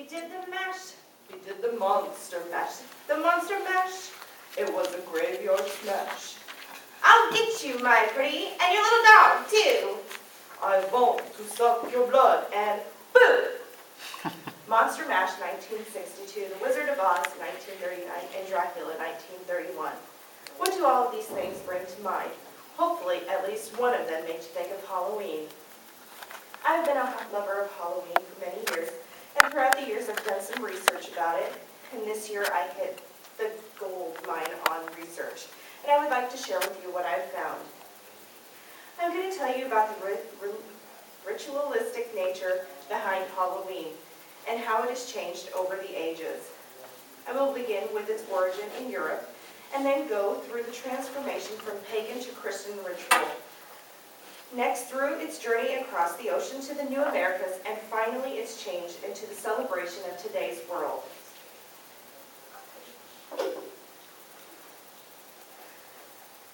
He did the mash. He did the monster mash. The monster mash. It was a graveyard smash. I'll get you, my pretty, and your little dog, too. I want to suck your blood and boo! Monster Mash 1962, The Wizard of Oz 1939, and Dracula 1931. What do all of these things bring to mind? Hopefully, at least one of them makes you think of Halloween. I've been a lover of Halloween for many years, and throughout the years I've done some research about it, and this year I hit the gold mine on research, and I would like to share with you what I've found. I'm going to tell you about the ritualistic nature behind Halloween and how it has changed over the ages. I will begin with its origin in Europe and then go through the transformation from pagan to Christian ritual. Next, through its journey across the ocean to the New Americas, and finally its change into the celebration of today's world.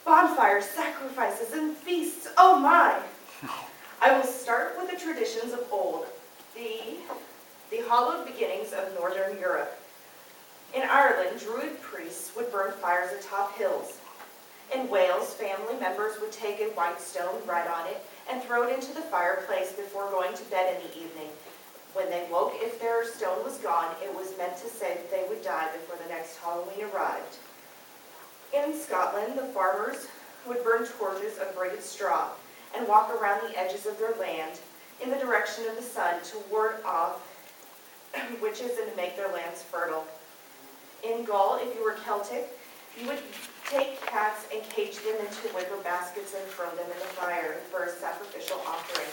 Bonfires, sacrifices, and feasts, oh my! I will start with the traditions of old, the hallowed beginnings of Northern Europe. In Ireland, Druid priests would burn fires atop hills. In Wales, family members would take a white stone, write on it, and throw it into the fireplace before going to bed in the evening. When they woke, if their stone was gone, it was meant to say that they would die before the next Halloween arrived. In Scotland, the farmers would burn torches of braided straw and walk around the edges of their land in the direction of the sun to ward off witches and to make their lands fertile. In Gaul, if you were Celtic, you would take cats and cage them into wicker baskets and throw them in the fire for a sacrificial offering.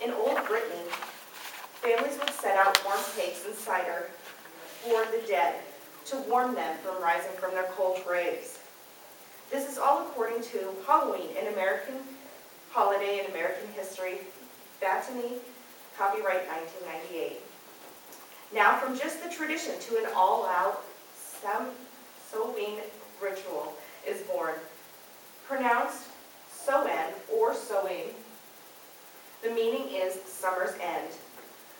In Old Britain, families would set out warm cakes and cider for the dead to warm them from rising from their cold graves. This is all according to Halloween, an American holiday in American history, Botany, copyright 1998. Now, from just the tradition to an all-out Samhain ritual is born. Pronounced Soen or Sowing, the meaning is summer's end.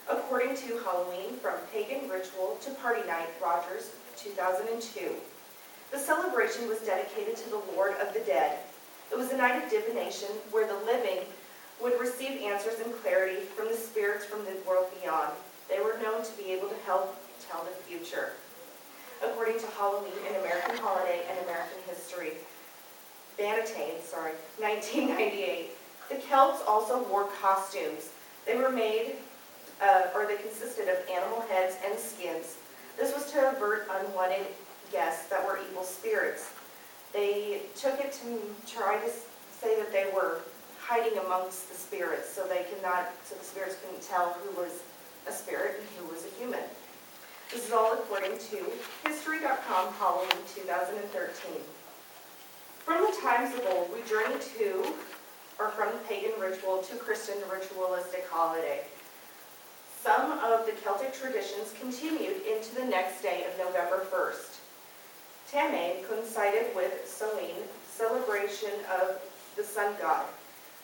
According to Halloween, from pagan ritual to party night, Rogers, 2002. The celebration was dedicated to the Lord of the Dead. It was a night of divination where the living would receive answers and clarity from the spirits from the world beyond. They were known to be able to help tell the future. According to Halloween, an American holiday and American history, Bannatyne, 1998. The Celts also wore costumes. They were made, they consisted of animal heads and skins. This was to avert unwanted guests that were evil spirits. They took it to try to say that they were hiding amongst the spirits, so the spirits couldn't tell who was a spirit and who was a human. This is all according to History.com, Halloween 2013. From the times of old, we journey from the pagan ritual to Christian ritualistic holiday. Some of the Celtic traditions continued into the next day of November 1st. Tamain coincided with Samhain, celebration of the sun god.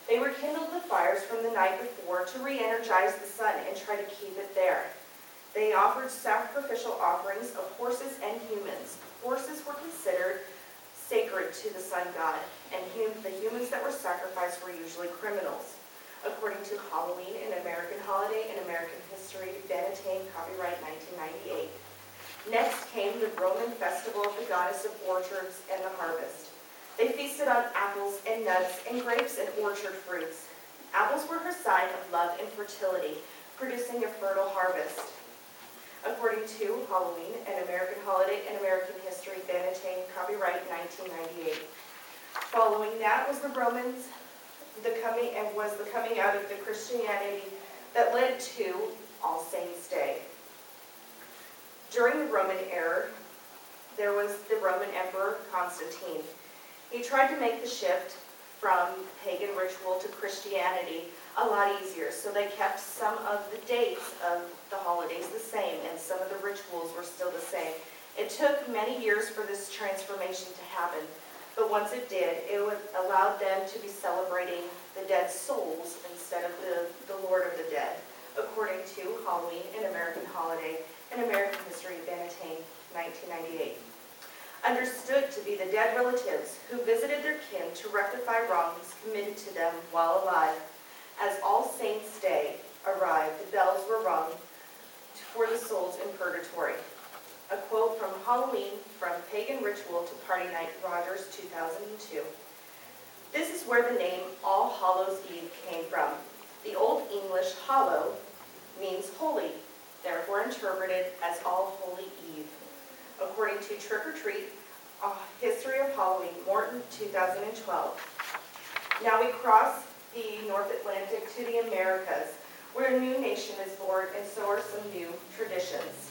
They rekindled the fires from the night before to re-energize the sun and try to keep it there. They offered sacrificial offerings of horses and humans. Horses were considered sacred to the sun god, and the humans that were sacrificed were usually criminals. According to Halloween, an American holiday and American history, Bannatyne, copyright 1998. Next came the Roman festival of the goddess of orchards and the harvest. They feasted on apples and nuts and grapes and orchard fruits. Apples were her sign of love and fertility, producing a fertile harvest. According to Halloween, an American holiday and American history, Bannatyne, copyright 1998. Following that was the Romans, the coming out of the Christianity that led to All Saints' Day. During the Roman era, there was the Roman Emperor Constantine. He tried to make the shift from pagan ritual to Christianity a lot easier, so they kept some of the dates of the holidays the same, and some of the rituals were still the same. It took many years for this transformation to happen, but once it did, it allowed them to be celebrating the dead souls instead of the Lord of the Dead, according to Halloween, an American holiday in American History, Bannatyne, 1998. Understood to be the dead relatives who visited their kin to rectify wrongs committed to them while alive. As All Saints' Day arrived, the bells were rung for the souls in purgatory. A quote from Halloween, from Pagan Ritual to Party Night, Rogers, 2002. This is where the name All Hallows Eve came from. The Old English hallow means holy, therefore interpreted as All Holy Eve. According to Trick or Treat, A History of Halloween, Morton, 2012. Now we cross the North Atlantic to the Americas, where a new nation is born, and so are some new traditions.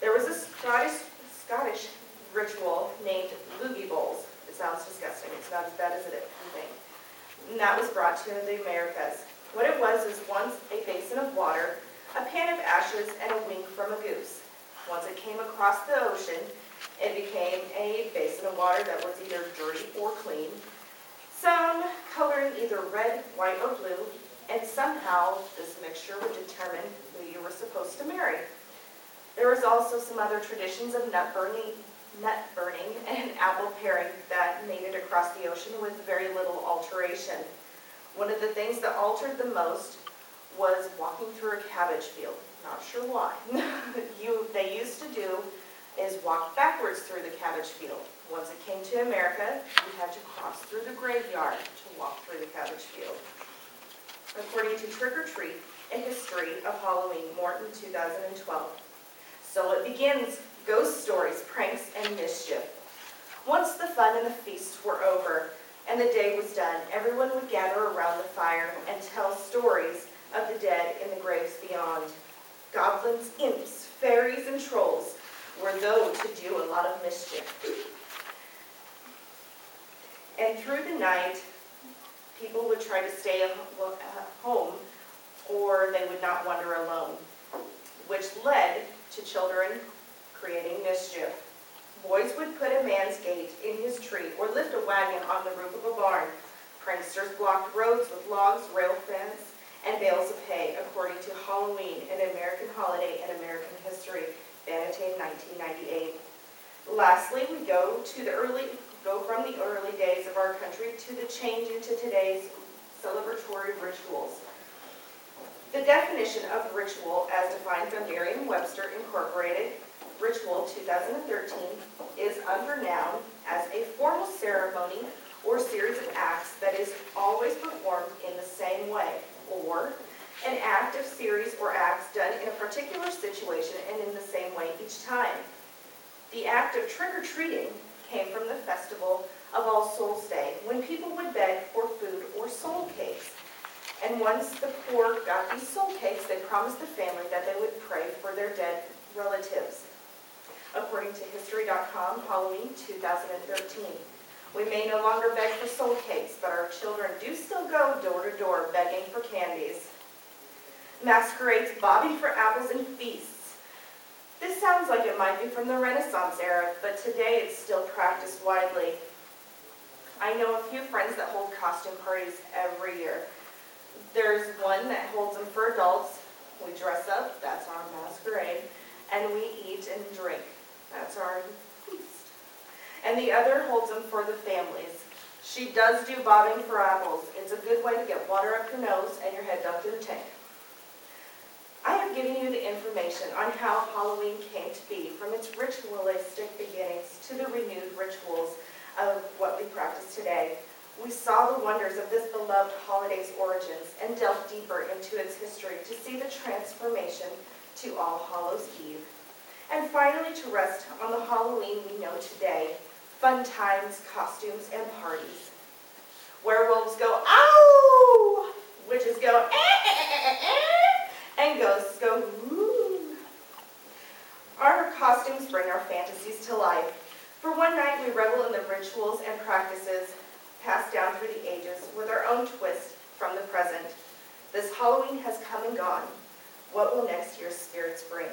There was a Scottish ritual named Loogie Bowls. It sounds disgusting. It's not as bad as it is, you think. And that was brought to the Americas. What it was is once a basin of water, a pan of ashes, and a wing from a goose. Once it came across the ocean, it became a basin of water that was either dirty or clean, some coloring either red, white, or blue, and somehow this mixture would determine who you were supposed to marry. There was also some other traditions of nut burning and apple paring that made it across the ocean with very little alteration. One of the things that altered the most was walking through a cabbage field. Not sure why. They used to do is walk backwards through the cabbage field. Once it came to America, you had to cross through the graveyard to walk through the cabbage field. According to Trick or Treat, A History of Halloween, Morton, 2012. So it begins, ghost stories, pranks, and mischief. Once the fun and the feasts were over and the day was done, everyone would gather around the fire and tell stories of the dead in the graves beyond. Goblins, imps, fairies, and trolls were those to do a lot of mischief. And through the night, people would try to stay at home, or they would not wander alone, which led to children creating mischief. Boys would put a man's gate in his tree or lift a wagon on the roof of a barn. Pranksters blocked roads with logs, rail fence, and bales of hay, according to Halloween, an American Holiday and American History, Bannatyne, 1998. Lastly, we go from the early days of our country to the change into today's celebratory rituals. The definition of ritual, as defined by Merriam-Webster Incorporated, Ritual 2013, is under noun as a formal ceremony or series of acts that is always performed in the same way, or an act of series or acts done in a particular situation and in the same way each time. The act of trick-or-treating came from the festival of All Souls' Day, when people would beg for food or soul cakes. And once the poor got these soul cakes, they promised the family that they would pray for their dead relatives. According to History.com, Halloween 2013. We may no longer beg for soul cakes, but our children do still go door to door begging for candies. Masquerades, bobbing for apples, and feasts. This sounds like it might be from the Renaissance era, but today it's still practiced widely. I know a few friends that hold costume parties every year. There's one that holds them for adults. We dress up, that's our masquerade, and we eat and drink. That's our feast. And the other holds them for the families. She does do bobbing for apples. It's a good way to get water up your nose and your head dumped in the tank. I have given you the information on how Halloween came to be, from its ritualistic beginnings to the renewed rituals of what we practice today. We saw the wonders of this beloved holiday's origins and delved deeper into its history to see the transformation to All Hallows Eve. And finally, to rest on the Halloween we know today, fun times, costumes, and parties. Werewolves go, ow! Witches go, and ghosts go, woo! Our costumes bring our fantasies to life. For one night, we revel in the rituals and practices passed down through the ages with our own twist from the present. This Halloween has come and gone. What will next year's spirits bring?